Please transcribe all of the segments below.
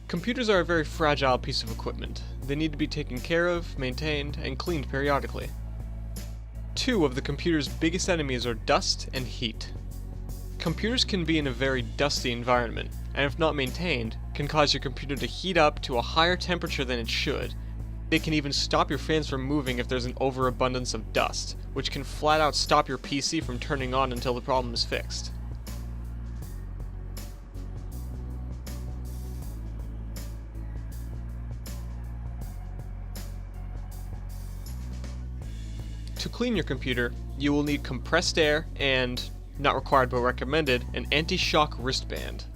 Computers are a very fragile piece of equipment. They need to be taken care of, maintained, and cleaned periodically. Two of the computer's biggest enemies are dust and heat. Computers can be in a very dusty environment, and if not maintained, can cause your computer to heat up to a higher temperature than it should. They can even stop your fans from moving if there's an overabundance of dust, which can flat out stop your PC from turning on until the problem is fixed. To clean your computer, you will need compressed air and, not required but recommended, an anti-shock wristband.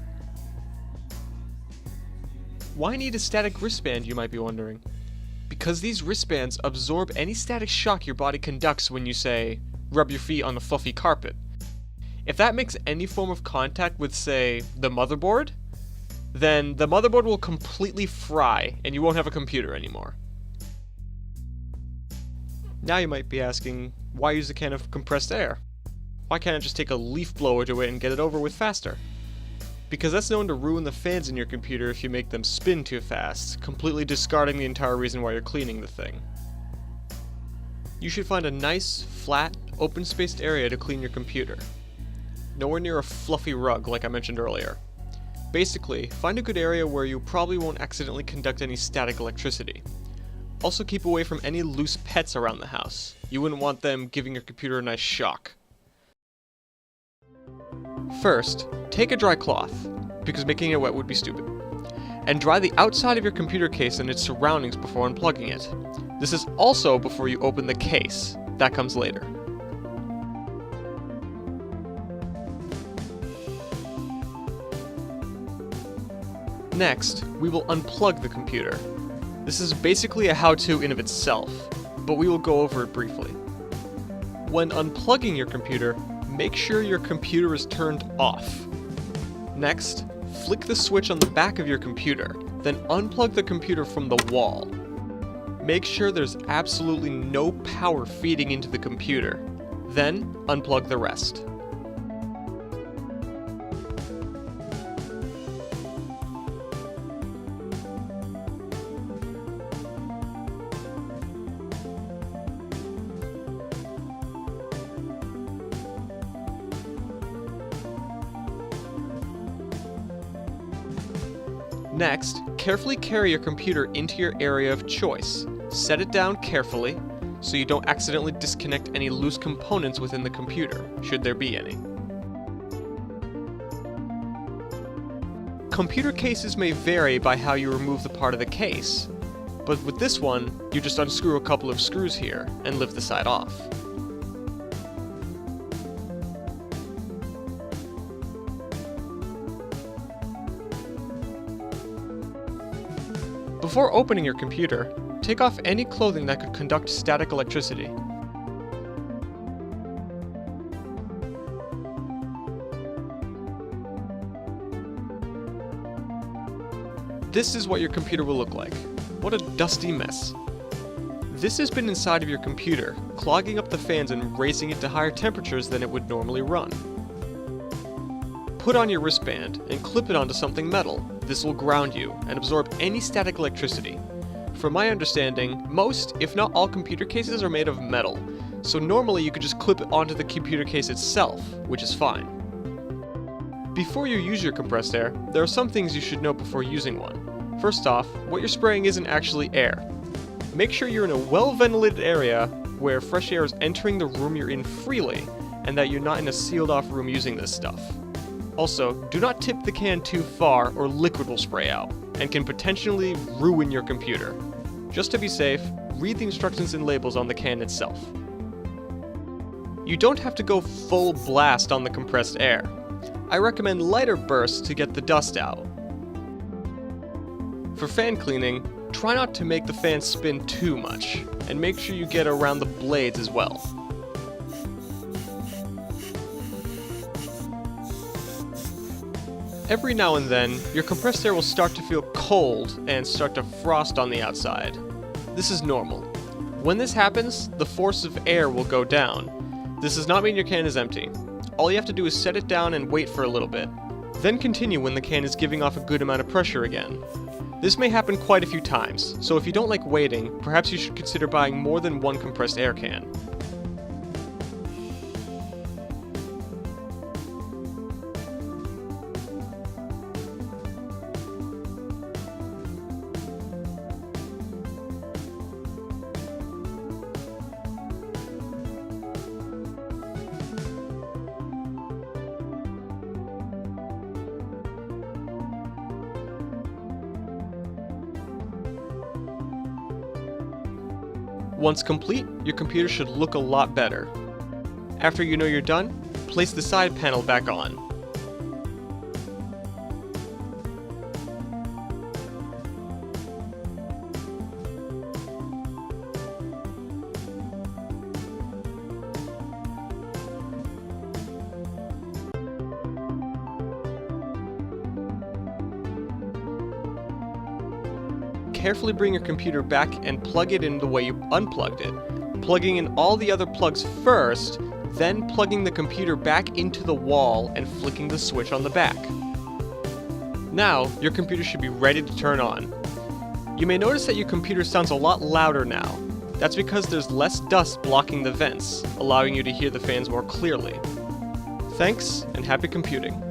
Why need a static wristband, you might be wondering? Because these wristbands absorb any static shock your body conducts when you, say, rub your feet on a fluffy carpet. If that makes any form of contact with, say, the motherboard, then the motherboard will completely fry and you won't have a computer anymore. Now you might be asking, why use a can of compressed air? Why can't I just take a leaf blower to it and get it over with faster? Because that's known to ruin the fans in your computer if you make them spin too fast, completely discarding the entire reason why you're cleaning the thing. You should find a nice, flat, open-spaced area to clean your computer. Nowhere near a fluffy rug like I mentioned earlier. Basically, find a good area where you probably won't accidentally conduct any static electricity. Also keep away from any loose pets around the house. You wouldn't want them giving your computer a nice shock. First, take a dry cloth, because making it wet would be stupid, and dry the outside of your computer case and its surroundings before unplugging it. This is also before you open the case. That comes later. Next, we will unplug the computer. This is basically a how-to in of itself, but we will go over it briefly. When unplugging your computer, make sure your computer is turned off. Next, flick the switch on the back of your computer, then unplug the computer from the wall. Make sure there's absolutely no power feeding into the computer, then unplug the rest. Next, carefully carry your computer into your area of choice. Set it down carefully, so you don't accidentally disconnect any loose components within the computer, should there be any. Computer cases may vary by how you remove the part of the case, but with this one, you just unscrew a couple of screws here and lift the side off. Before opening your computer, take off any clothing that could conduct static electricity. This is what your computer will look like. What a dusty mess. This has been inside of your computer, clogging up the fans and raising it to higher temperatures than it would normally run. Put on your wristband and clip it onto something metal. This will ground you and absorb any static electricity. From my understanding, most, if not all, computer cases are made of metal, so normally you could just clip it onto the computer case itself, which is fine. Before you use your compressed air, there are some things you should know before using one. First off, what you're spraying isn't actually air. Make sure you're in a well-ventilated area where fresh air is entering the room you're in freely, and that you're not in a sealed-off room using this stuff. Also, do not tip the can too far or liquid will spray out, and can potentially ruin your computer. Just to be safe, read the instructions and labels on the can itself. You don't have to go full blast on the compressed air. I recommend lighter bursts to get the dust out. For fan cleaning, try not to make the fan spin too much, and make sure you get around the blades as well. Every now and then, your compressed air will start to feel cold and start to frost on the outside. This is normal. When this happens, the force of air will go down. This does not mean your can is empty. All you have to do is set it down and wait for a little bit. Then continue when the can is giving off a good amount of pressure again. This may happen quite a few times, so if you don't like waiting, perhaps you should consider buying more than one compressed air can. Once complete, your computer should look a lot better. After you know you're done, place the side panel back on. Carefully bring your computer back and plug it in the way you unplugged it, plugging in all the other plugs first, then plugging the computer back into the wall and flicking the switch on the back. Now, your computer should be ready to turn on. You may notice that your computer sounds a lot louder now. That's because there's less dust blocking the vents, allowing you to hear the fans more clearly. Thanks, and happy computing.